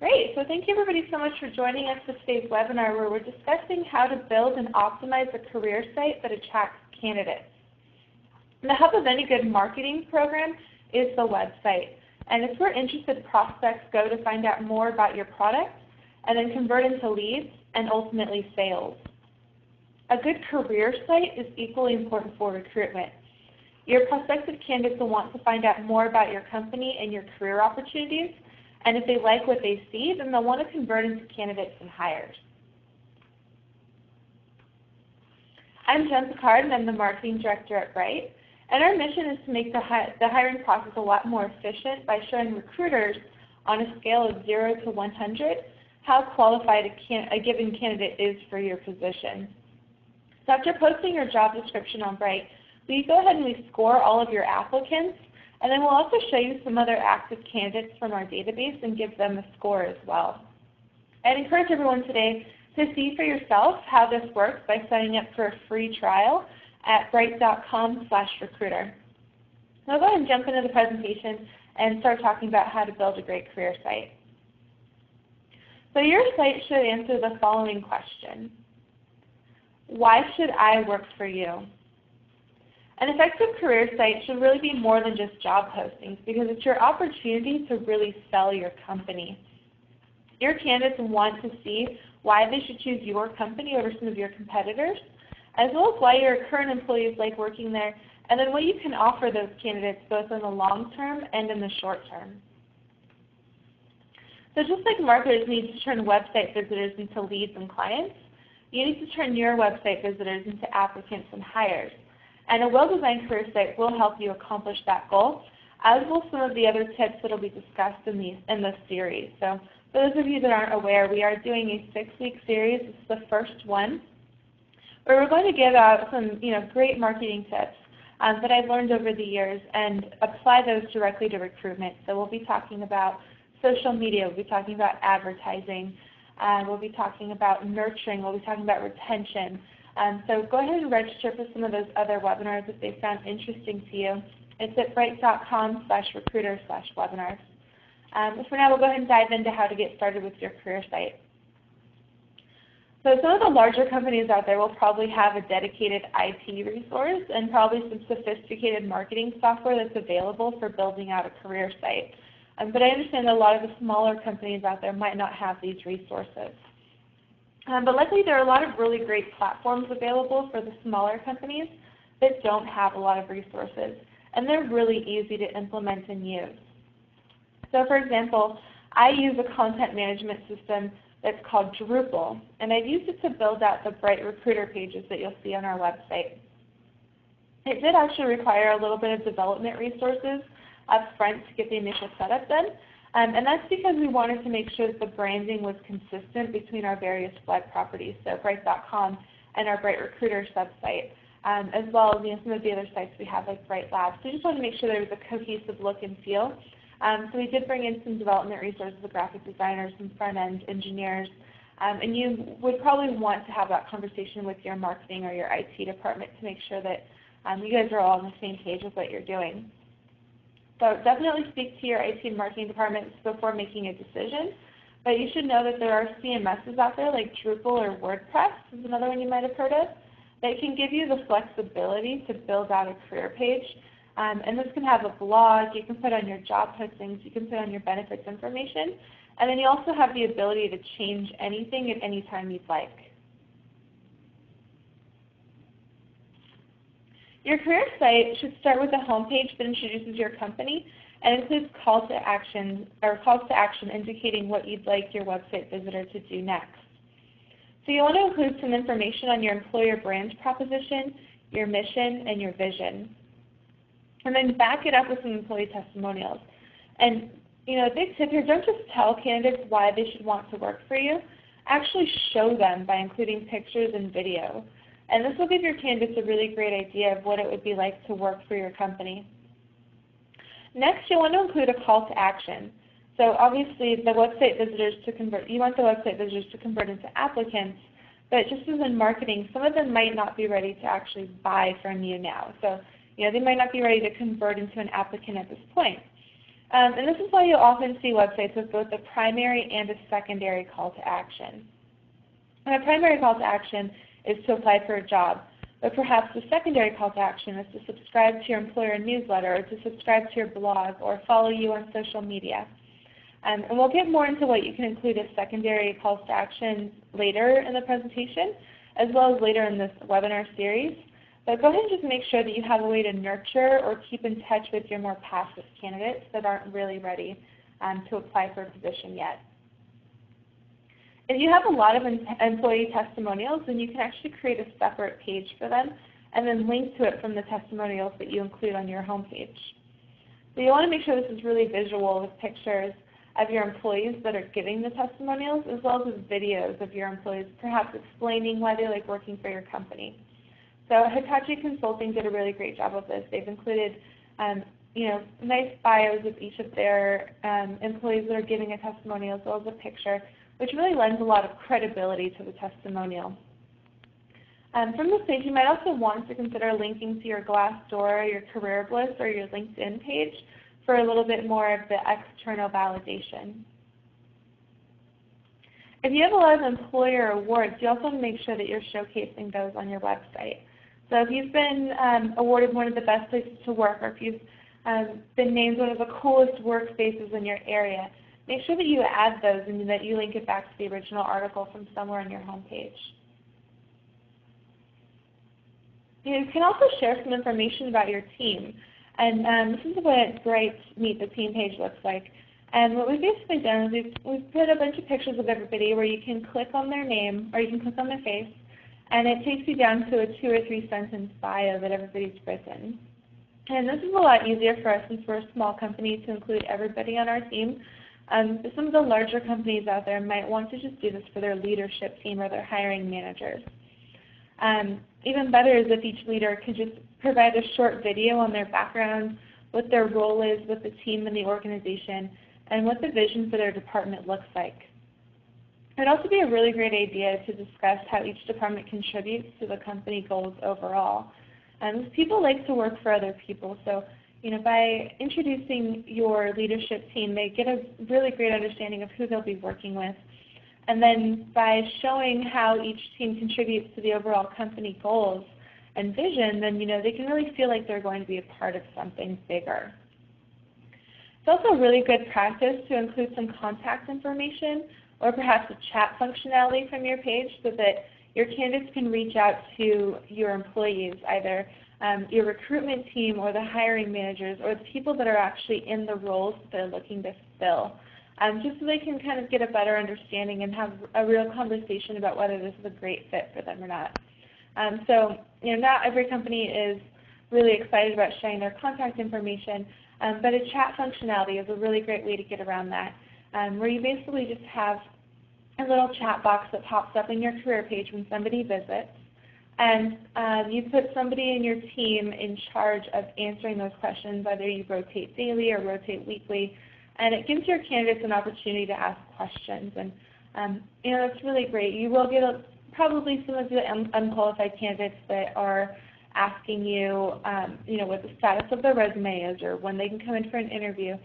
Great. So thank you everybody so much for joining us for today's webinar where we're discussing how to build and optimize a career site that attracts candidates. And the hub of any good marketing program is the website. And it's where interested prospects go to find out more about your product and then convert into leads and ultimately sales. A good career site is equally important for recruitment. Your prospective candidates will want to find out more about your company and your career opportunities, and if they like what they see, then they'll want to convert into candidates and hires. I'm Jen Picard, and I'm the Marketing Director at Bright, and our mission is to make the hiring process a lot more efficient by showing recruiters on a scale of 0 to 100 how qualified a given candidate is for your position. So after posting your job description on Bright, we go ahead and we score all of your applicants, and then we'll also show you some other active candidates from our database and give them a score as well. I'd encourage everyone today to see for yourself how this works by signing up for a free trial at bright.com/recruiter. So I'll go ahead and jump into the presentation and start talking about how to build a great career site. So your site should answer the following question: why should I work for you? An effective career site should really be more than just job postings because it's your opportunity to really sell your company. Your candidates want to see why they should choose your company over some of your competitors, as well as why your current employees like working there, and then what you can offer those candidates both in the long term and in the short term. So just like marketers need to turn website visitors into leads and clients, you need to turn your website visitors into applicants and hires. And a well-designed career site will help you accomplish that goal, as will some of the other tips that will be discussed in this series. So for those of you that aren't aware, we are doing a 6-week series. This is the first one, where we're going to give out some great marketing tips that I've learned over the years and apply those directly to recruitment. So we'll be talking about social media, we'll be talking about advertising, we'll be talking about nurturing, we'll be talking about retention. So go ahead and register for some of those other webinars if they sound interesting to you. It's at bright.com/recruiter/webinars. But for now, we'll go ahead and dive into how to get started with your career site. So some of the larger companies out there will probably have a dedicated IT resource and probably some sophisticated marketing software that's available for building out a career site. But I understand that a lot of the smaller companies out there might not have these resources. But luckily there are a lot of really great platforms available for the smaller companies that don't have a lot of resources, and they're really easy to implement and use. So for example, I use a content management system that's called Drupal, and I've used it to build out the Bright Recruiter pages that you'll see on our website. It did actually require a little bit of development resources up front to get the initial setup done. And that's because we wanted to make sure that the branding was consistent between our various web properties, so Bright.com and our Bright Recruiter subsite, as well as some of the other sites we have like Bright Labs. So we just wanted to make sure there was a cohesive look and feel. So we did bring in some development resources, the graphic designers, some front-end engineers, and you would probably want to have that conversation with your marketing or your IT department to make sure that you guys are all on the same page with what you're doing. So definitely speak to your IT and marketing departments before making a decision. But you should know that there are CMSs out there like Drupal or WordPress is another one you might have heard of that can give you the flexibility to build out a career page. And this can have a blog, you can put on your job postings, you can put on your benefits information, and then you also have the ability to change anything at any time you'd like. Your career site should start with a homepage that introduces your company and includes calls to action indicating what you'd like your website visitor to do next. So you want to include some information on your employer brand proposition, your mission, and your vision. And then back it up with some employee testimonials. And a big tip here, don't just tell candidates why they should want to work for you. Actually show them by including pictures and video. And this will give your candidates a really great idea of what it would be like to work for your company. Next, you want to include a call to action. So obviously the website visitors you want the website visitors to convert into applicants, but just as in marketing, some of them might not be ready to actually buy from you now. So they might not be ready to convert into an applicant at this point. And this is why you'll often see websites with both a primary and a secondary call to action. And a primary call to action is to apply for a job, but perhaps the secondary call to action is to subscribe to your employer newsletter, or to subscribe to your blog, or follow you on social media. And we'll get more into what you can include as secondary calls to action later in the presentation, as well as later in this webinar series. But go ahead and just make sure that you have a way to nurture or keep in touch with your more passive candidates that aren't really ready to apply for a position yet. If you have a lot of employee testimonials, then you can actually create a separate page for them and then link to it from the testimonials that you include on your homepage. So you want to make sure this is really visual with pictures of your employees that are giving the testimonials, as well as with videos of your employees perhaps explaining why they like working for your company. So Hitachi Consulting did a really great job of this. They've included nice bios of each of their employees that are giving a testimonial, as well as a picture, which really lends a lot of credibility to the testimonial. From this page, you might also want to consider linking to your Glassdoor, your Career Bliss, or your LinkedIn page for a little bit more of the external validation. If you have a lot of employer awards, you also want to make sure that you're showcasing those on your website. So if you've been awarded one of the best places to work, or if you've been named one of the coolest workspaces in your area, make sure that you add those and that you link it back to the original article from somewhere on your homepage. You can also share some information about your team. And this is what Bright's Meet the Team page looks like. And what we've basically done is we've put a bunch of pictures of everybody where you can click on their name or you can click on their face, and it takes you down to a 2 or 3 sentence bio that everybody's written. And this is a lot easier for us since we're a small company to include everybody on our team. But some of the larger companies out there might want to just do this for their leadership team or their hiring managers. Even better is if each leader could just provide a short video on their background, what their role is with the team and the organization, and what the vision for their department looks like. It would also be a really great idea to discuss how each department contributes to the company goals overall. People like to work for other people, so by introducing your leadership team, they get a really great understanding of who they'll be working with. And then by showing how each team contributes to the overall company goals and vision, then they can really feel like they're going to be a part of something bigger. It's also really good practice to include some contact information or perhaps a chat functionality from your page so that your candidates can reach out to your employees, either your recruitment team or the hiring managers or the people that are actually in the roles that they're looking to fill, just so they can kind of get a better understanding and have a real conversation about whether this is a great fit for them or not. So not every company is really excited about sharing their contact information, but a chat functionality is a really great way to get around that, where you basically just have a little chat box that pops up in your career page when somebody visits, and you put somebody in your team in charge of answering those questions, whether you rotate daily or rotate weekly, and it gives your candidates an opportunity to ask questions. And that's really great. You will get probably some of the unqualified candidates that are asking you, what the status of their resume is or when they can come in for an interview.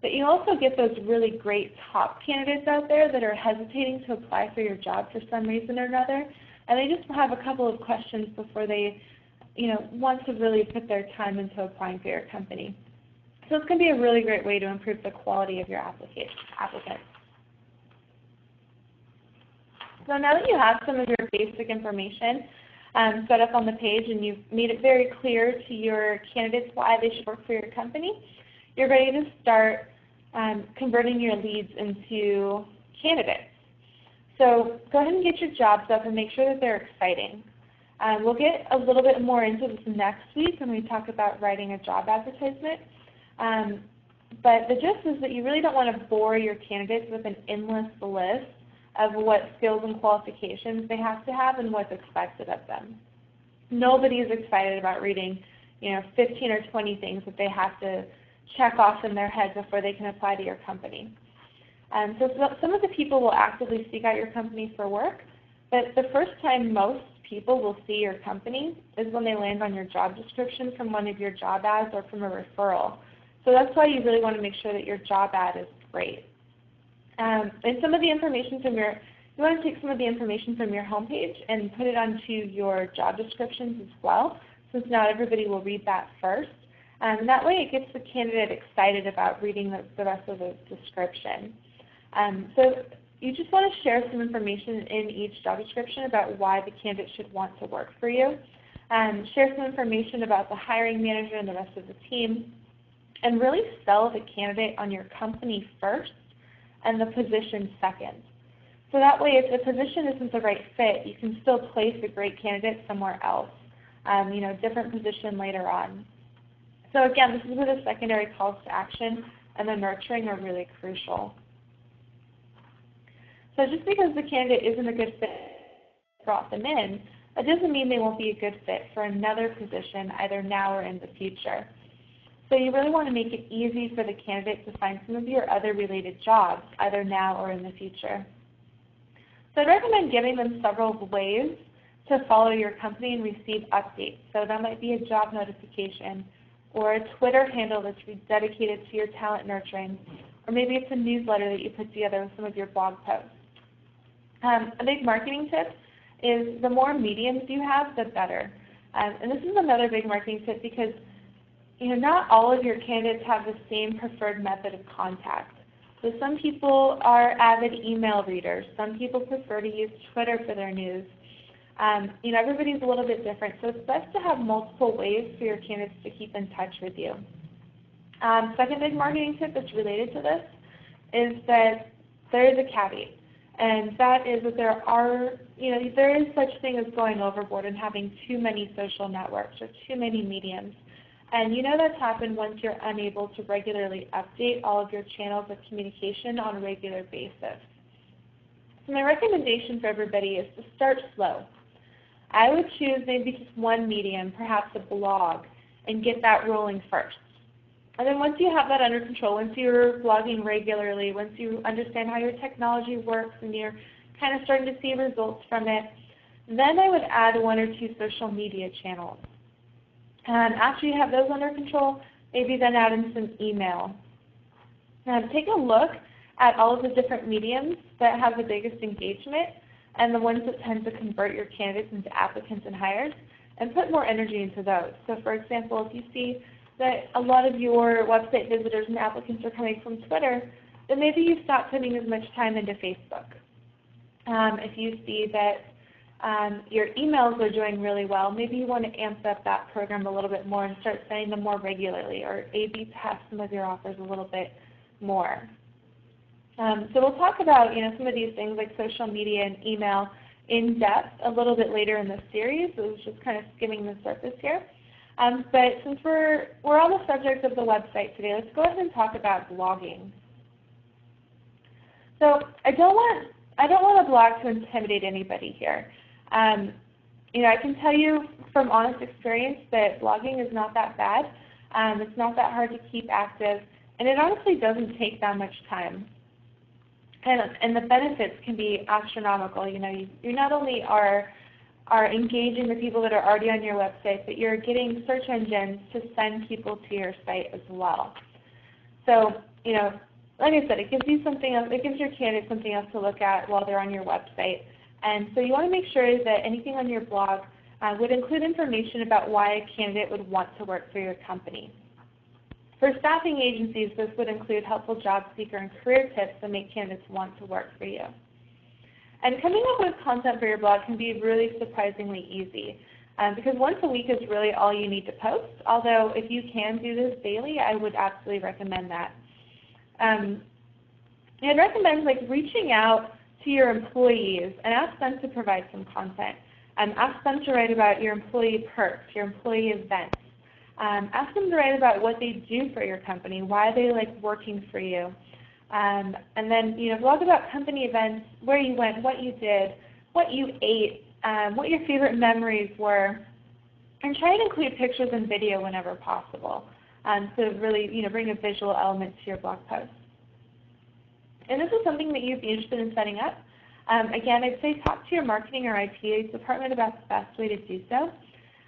But you also get those really great top candidates out there that are hesitating to apply for your job for some reason or another, and they just have a couple of questions before they, want to really put their time into applying for your company. So it's going to be a really great way to improve the quality of your applicants. So now that you have some of your basic information set up on the page and you've made it very clear to your candidates why they should work for your company, you're ready to start converting your leads into candidates. So go ahead and get your jobs up and make sure that they're exciting. We'll get a little bit more into this next week when we talk about writing a job advertisement. But the gist is that you really don't want to bore your candidates with an endless list of what skills and qualifications they have to have and what's expected of them. Nobody is excited about reading 15 or 20 things that they have to check off in their head before they can apply to your company. So some of the people will actively seek out your company for work, but the first time most people will see your company is when they land on your job description from one of your job ads or from a referral. So that's why you really want to make sure that your job ad is great. And some of the information from you want to take some of the information from your homepage and put it onto your job descriptions as well, since not everybody will read that first. And that way it gets the candidate excited about reading the rest of the description. So you just want to share some information in each job description about why the candidate should want to work for you. Share some information about the hiring manager and the rest of the team, and really sell the candidate on your company first and the position second. So that way, if the position isn't the right fit, you can still place a great candidate somewhere else, different position later on. So again, this is where the secondary calls to action and the nurturing are really crucial. So just because the candidate isn't a good fit, brought them in, that doesn't mean they won't be a good fit for another position either now or in the future. So you really want to make it easy for the candidate to find some of your other related jobs, either now or in the future. So I'd recommend giving them several ways to follow your company and receive updates. So that might be a job notification, or a Twitter handle that's dedicated to your talent nurturing, or maybe it's a newsletter that you put together with some of your blog posts. A big marketing tip is the more mediums you have, the better. And this is another big marketing tip because not all of your candidates have the same preferred method of contact. So some people are avid email readers. Some people prefer to use Twitter for their news. Everybody's a little bit different, so it's best to have multiple ways for your candidates to keep in touch with you. Second big marketing tip that's related to this is that there is a caveat, and that is that there is such thing as going overboard and having too many social networks or too many mediums. And that's happened once you're unable to regularly update all of your channels of communication on a regular basis. So my recommendation for everybody is to start slow. I would choose maybe just one medium, perhaps a blog, and get that rolling first. And then once you have that under control, once you're blogging regularly, once you understand how your technology works and you're kind of starting to see results from it, then I would add 1 or 2 social media channels. And after you have those under control, maybe then add in some email. Take a look at all of the different mediums that have the biggest engagement and the ones that tend to convert your candidates into applicants and hires, and put more energy into those. So for example, if you see that a lot of your website visitors and applicants are coming from Twitter, then maybe you stop putting as much time into Facebook. If you see that your emails are doing really well, maybe you want to amp up that program a little bit more and start sending them more regularly, or A/B test some of your offers a little bit more. So we'll talk about some of these things like social media and email in depth a little bit later in the series. So it was just kind of skimming the surface here. But since we're on the subject of the website today, let's go ahead and talk about blogging. So I don't want a blog to intimidate anybody here. I can tell you from honest experience that blogging is not that bad. It's not that hard to keep active, and it honestly doesn't take that much time. And the benefits can be astronomical. You not only are engaging the people that are already on your website, but you're getting search engines to send people to your site as well. So, like I said, it gives you something else. It gives your candidates something else to look at while they're on your website. And so you want to make sure that anything on your blog would include information about why a candidate would want to work for your company. For staffing agencies, this would include helpful job seeker and career tips that make candidates want to work for you. And coming up with content for your blog can be really surprisingly easy because once a week is really all you need to post, although if you can do this daily, I would absolutely recommend that. I'd recommend reaching out to your employees and ask them to provide some content. Ask them to write about your employee perks, your employee events. Ask them to write about what they do for your company, why they like working for you. And then blog about company events, where you went, what you did, what you ate, what your favorite memories were, and try and include pictures and video whenever possible to really bring a visual element to your blog post. And this is something that you'd be interested in setting up. Again, I'd say talk to your marketing or IT department about the best way to do so.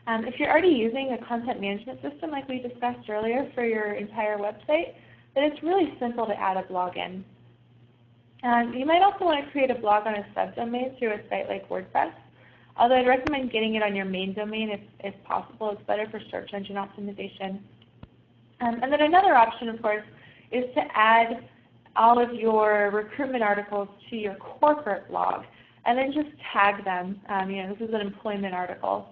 If you're already using a content management system like we discussed earlier for your entire website, then it's really simple to add a blog in. You might also want to create a blog on a subdomain through a site like WordPress, although I'd recommend getting it on your main domain if possible. It's better for search engine optimization. And then another option, of course, is to add all of your recruitment articles to your corporate blog, and then just tag them. This is an employment article,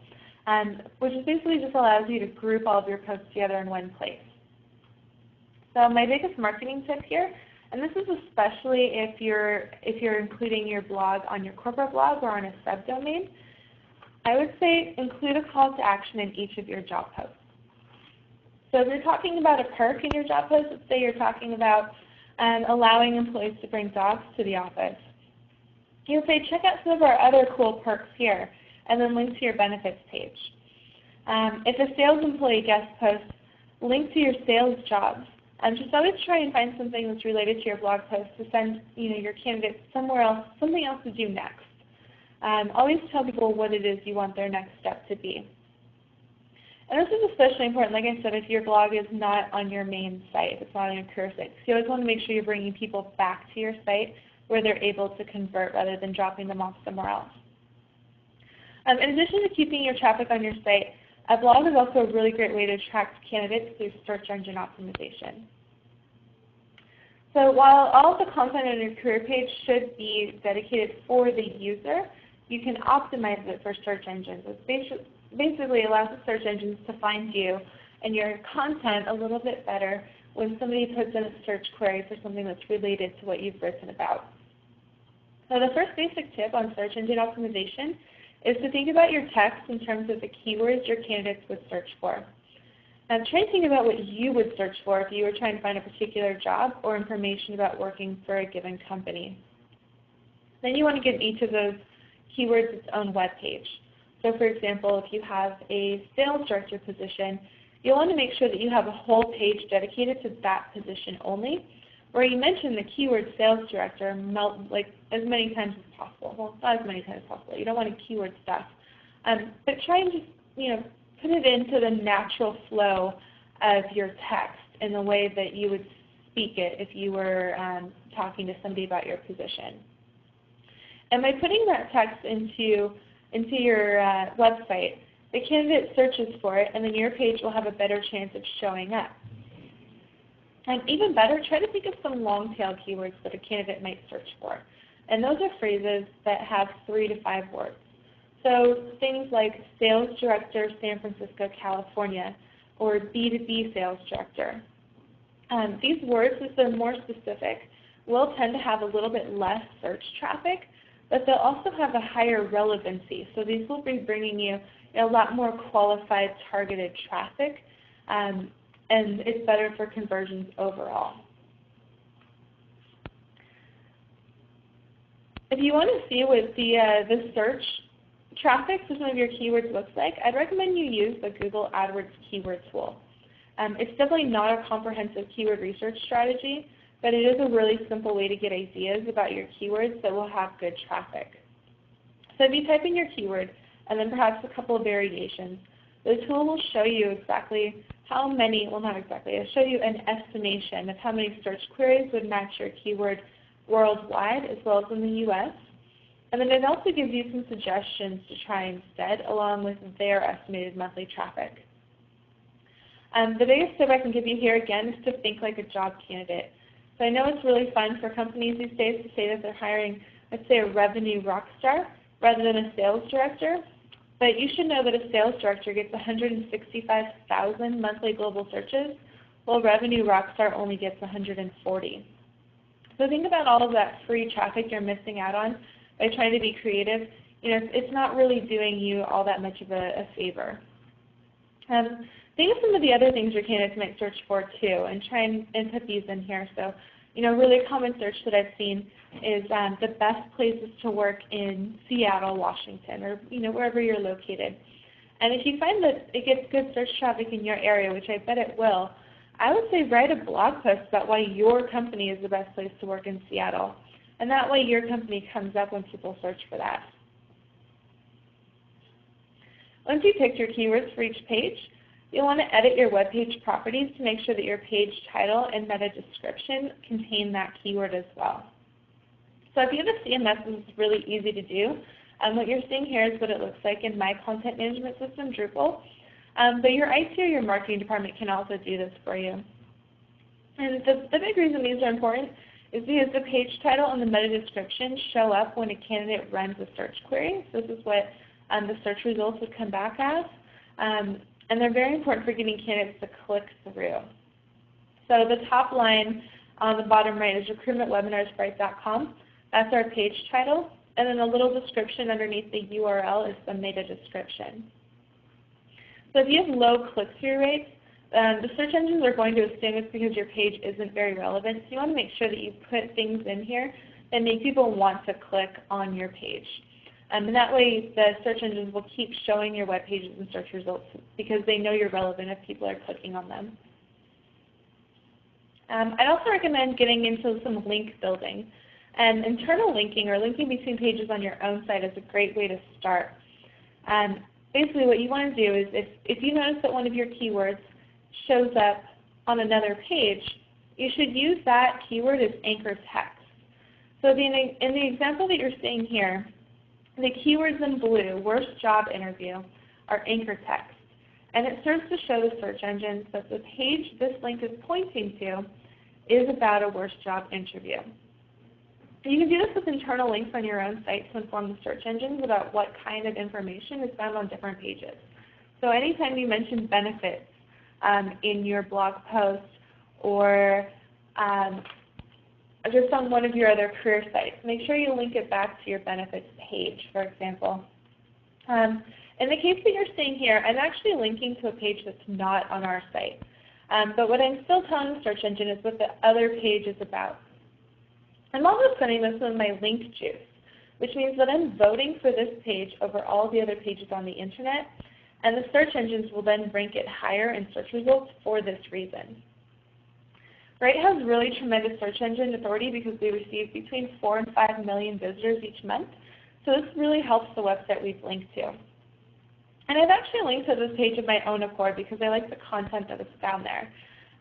which is basically just allows you to group all of your posts together in one place. So my biggest marketing tip here, and this is especially if you're including your blog on your corporate blog or on a subdomain, I would say include a call to action in each of your job posts. So if you're talking about a perk in your job post, let's say you're talking about allowing employees to bring dogs to the office, you'll say check out some of our other cool perks here, and then link to your benefits page. If a sales employee guest post, link to your sales jobs. Just always try and find something that's related to your blog post to send your candidates somewhere else, something else to do next. Always tell people what it is you want their next step to be. And this is especially important, like I said, if your blog is not on your main site, if it's not on your career site. So you always want to make sure you're bringing people back to your site where they're able to convert rather than dropping them off somewhere else. In addition to keeping your traffic on your site, a blog is also a really great way to attract candidates through search engine optimization. So while all of the content on your career page should be dedicated for the user, you can optimize it for search engines. It basically allows the search engines to find you and your content a little bit better when somebody puts in a search query for something that's related to what you've written about. So the first basic tip on search engine optimization is to think about your text in terms of the keywords your candidates would search for. Try and think about what you would search for if you were trying to find a particular job or information about working for a given company. Then you want to give each of those keywords its own web page. So for example, if you have a sales director position, you'll want to make sure that you have a whole page dedicated to that position only, where you mention the keyword sales director as many times as possible. Well, not as many times as possible. You don't want to keyword stuff. But try and just put it into the natural flow of your text in the way that you would speak it if you were talking to somebody about your position. And by putting that text into your website, the candidate searches for it, and then your page will have a better chance of showing up. And even better, try to think of some long-tail keywords that a candidate might search for. And those are phrases that have 3 to 5 words. So things like sales director, San Francisco, California, or B2B sales director. These words, as they're more specific, will tend to have a little bit less search traffic, but they'll also have a higher relevancy. So these will be bringing you a lot more qualified, targeted traffic, and it's better for conversions overall. If you want to see what the search traffic for some of your keywords looks like, I'd recommend you use the Google AdWords keyword tool. It's definitely not a comprehensive keyword research strategy, but it is a really simple way to get ideas about your keywords that will have good traffic. So if you type in your keyword and then perhaps a couple of variations, the tool will show you exactly how many, well not exactly, it'll show you an estimation of how many search queries would match your keyword worldwide as well as in the US. And then it also gives you some suggestions to try instead along with their estimated monthly traffic. The biggest tip I can give you here again is to think like a job candidate. So I know it's really fun for companies these days to say that they're hiring, let's say, a revenue rock star rather than a sales director. But you should know that a sales director gets 165,000 monthly global searches, while revenue rockstar only gets 140. So think about all of that free traffic you're missing out on by trying to be creative. It's not really doing you all that much of a favor. Think of some of the other things your candidates might search for too, and try and put these in here. So, really a common search that I've seen is the best places to work in Seattle, Washington, or wherever you're located. And if you find that it gets good search traffic in your area, which I bet it will, I would say write a blog post about why your company is the best place to work in Seattle. And that way your company comes up when people search for that. Once you picked your keywords for each page, you'll want to edit your web page properties to make sure that your page title and meta description contain that keyword as well. So if you have a CMS, this is really easy to do. What you're seeing here is what it looks like in my content management system, Drupal. But your IT or your marketing department can also do this for you. And the big reason these are important is because the page title and the meta description show up when a candidate runs a search query. So this is what the search results would come back as. And they're very important for getting candidates to click through. So the top line on the bottom right is recruitmentwebinarsbright.com. That's our page title. And then a little description underneath the URL is the meta description. So if you have low click-through rates, the search engines are going to assume it's because your page isn't very relevant. So you want to make sure that you put things in here that make people want to click on your page. And that way the search engines will keep showing your web pages and search results because they know you're relevant if people are clicking on them. I'd also recommend getting into some link building. And internal linking, or linking between pages on your own site, is a great way to start. Basically what you want to do is if you notice that one of your keywords shows up on another page, you should use that keyword as anchor text. So in the example that you're seeing here, the keywords in blue, worst job interview, are anchor text. And it serves to show the search engines that the page this link is pointing to is about a worst job interview. You can do this with internal links on your own site to inform the search engines about what kind of information is found on different pages. So anytime you mention benefits in your blog post or just on one of your other career sites, make sure you link it back to your benefits page, for example. In the case that you're seeing here, I'm actually linking to a page that's not on our site. But what I'm still telling the search engine is what the other page is about. I'm also sending this with my link juice, which means that I'm voting for this page over all the other pages on the internet, and the search engines will then rank it higher in search results for this reason. Bright has really tremendous search engine authority because we receive between 4 and 5 million visitors each month, so this really helps the website we've linked to. And I've actually linked to this page of my own accord because I like the content that is found there.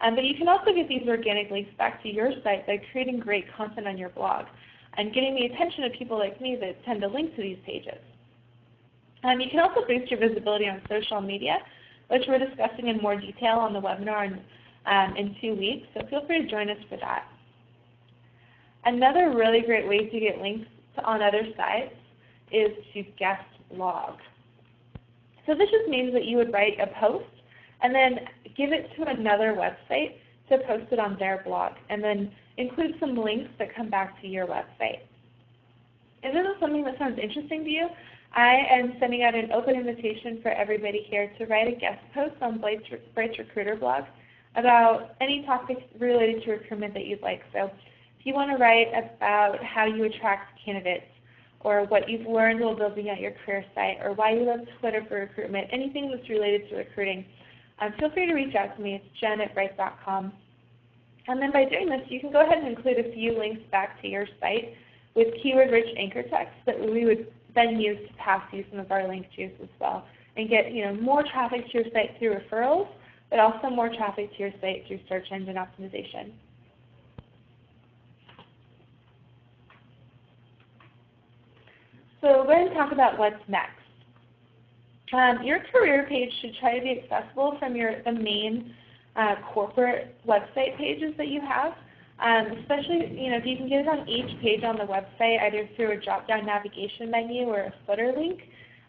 But you can also get these organic links back to your site by creating great content on your blog and getting the attention of people like me that tend to link to these pages. You can also boost your visibility on social media, which we're discussing in more detail on the webinar in 2 weeks, so feel free to join us for that. Another really great way to get links on other sites is to guest log. So this just means that you would write a post and then give it to another website to post it on their blog, and then include some links that come back to your website. If this is something that sounds interesting to you, I am sending out an open invitation for everybody here to write a guest post on Bright's Recruiter blog about any topics related to recruitment that you'd like. So if you want to write about how you attract candidates, or what you've learned while building out your career site, or why you love Twitter for recruitment, anything that's related to recruiting, feel free to reach out to me. It's jen@bright.com. And then by doing this, you can go ahead and include a few links back to your site with keyword-rich anchor text that we would then use to pass you some of our link juice as well, and get more traffic to your site through referrals, but also more traffic to your site through search engine optimization. So we're going to talk about what's next. Your career page should try to be accessible from the main corporate website pages that you have. Especially, if you can get it on each page on the website, either through a drop-down navigation menu or a footer link,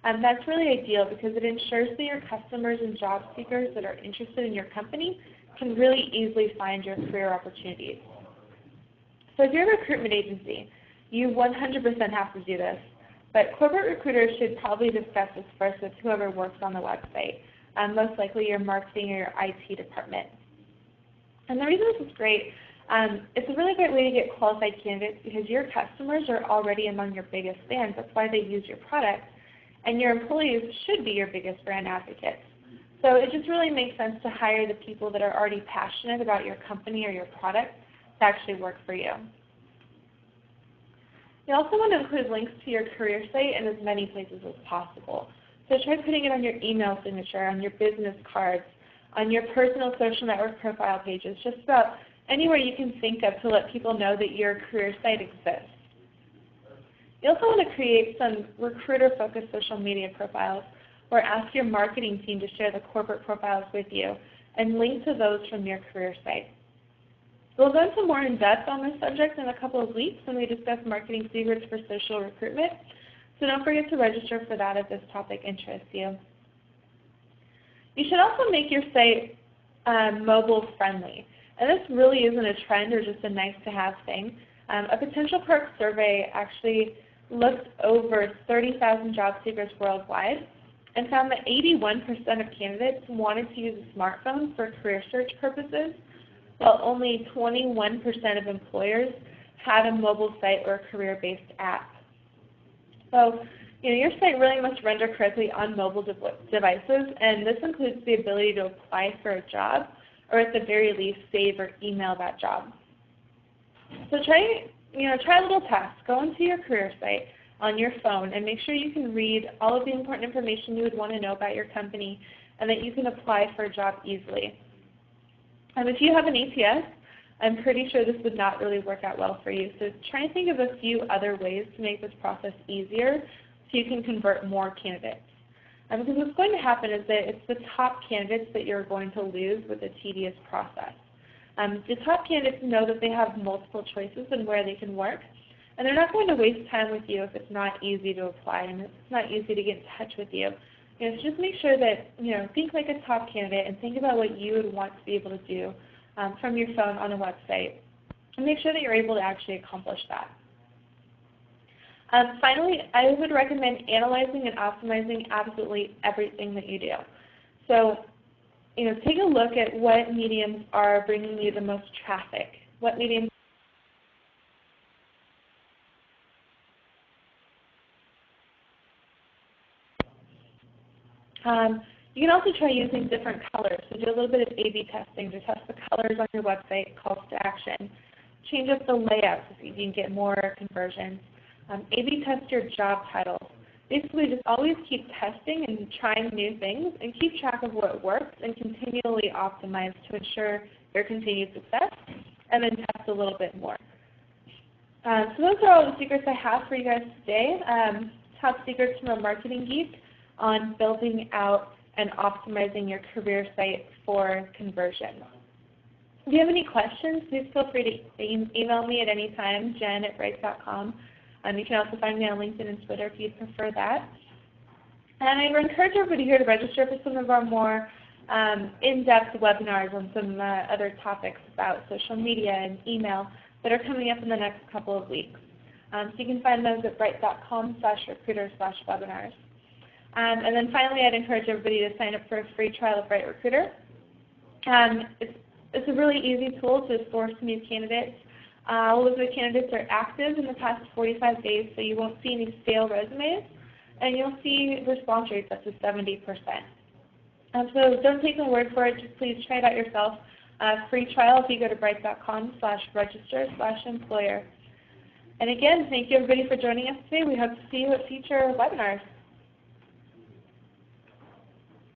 that's really ideal because it ensures that your customers and job seekers that are interested in your company can really easily find your career opportunities. So if you're a recruitment agency, you 100% have to do this. But corporate recruiters should probably discuss this first with whoever works on the website, most likely your marketing or your IT department. And the reason this is great, it's a really great way to get qualified candidates because your customers are already among your biggest fans. That's why they use your product. And your employees should be your biggest brand advocates. So it just really makes sense to hire the people that are already passionate about your company or your product to actually work for you. You also want to include links to your career site in as many places as possible. So try putting it on your email signature, on your business cards, on your personal social network profile pages, just about anywhere you can think of to let people know that your career site exists. You also want to create some recruiter-focused social media profiles or ask your marketing team to share the corporate profiles with you and link to those from your career site. We'll go into more in-depth on this subject in a couple of weeks when we discuss marketing secrets for social recruitment, so don't forget to register for that if this topic interests you. You should also make your site mobile friendly. And this really isn't a trend or just a nice-to-have thing. A potential perk survey actually looked over 30,000 job seekers worldwide and found that 81% of candidates wanted to use a smartphone for career search purposes, while only 21% of employers had a mobile site or a career-based app. So, your site really must render correctly on mobile devices, and this includes the ability to apply for a job, or at the very least, save or email that job. So try a little test. Go into your career site on your phone and make sure you can read all of the important information you would want to know about your company and that you can apply for a job easily. If you have an ATS, I'm pretty sure this would not really work out well for you. So try and think of a few other ways to make this process easier so you can convert more candidates. Because what's going to happen is that it's the top candidates that you're going to lose with a tedious process. The top candidates know that they have multiple choices and where they can work, and they're not going to waste time with you if it's not easy to apply and if it's not easy to get in touch with you. So just make sure that, think like a top candidate and think about what you would want to be able to do from your phone on a website, and make sure that you're able to actually accomplish that. Finally, I would recommend analyzing and optimizing absolutely everything that you do. So, take a look at what mediums are bringing you the most traffic. What mediums you can also try using different colors. So do a little bit of A/B testing to test the colors on your website, calls to action. Change up the layout so you can get more conversions. A/B test your job titles. Basically, just always keep testing and trying new things and keep track of what works and continually optimize to ensure your continued success, and then test a little bit more. So those are all the secrets I have for you guys today. Top secrets from a marketing geek on building out and optimizing your career site for conversion. If you have any questions, please feel free to email me at any time, jen@bright.com. You can also find me on LinkedIn and Twitter if you'd prefer that. And I would encourage everybody here to register for some of our more in-depth webinars on some other topics about social media and email that are coming up in the next couple of weeks. So you can find those at bright.com/recruiter/webinars. And then finally, I'd encourage everybody to sign up for a free trial of Bright Recruiter. It's a really easy tool to source new candidates. All of the candidates are active in the past 45 days, so you won't see any stale resumes, and you'll see response rates up to 70%. So don't take my word for it. Just please try it out yourself. Free trial if you go to bright.com/register/employer. And again, thank you everybody for joining us today. We hope to see you at future webinars.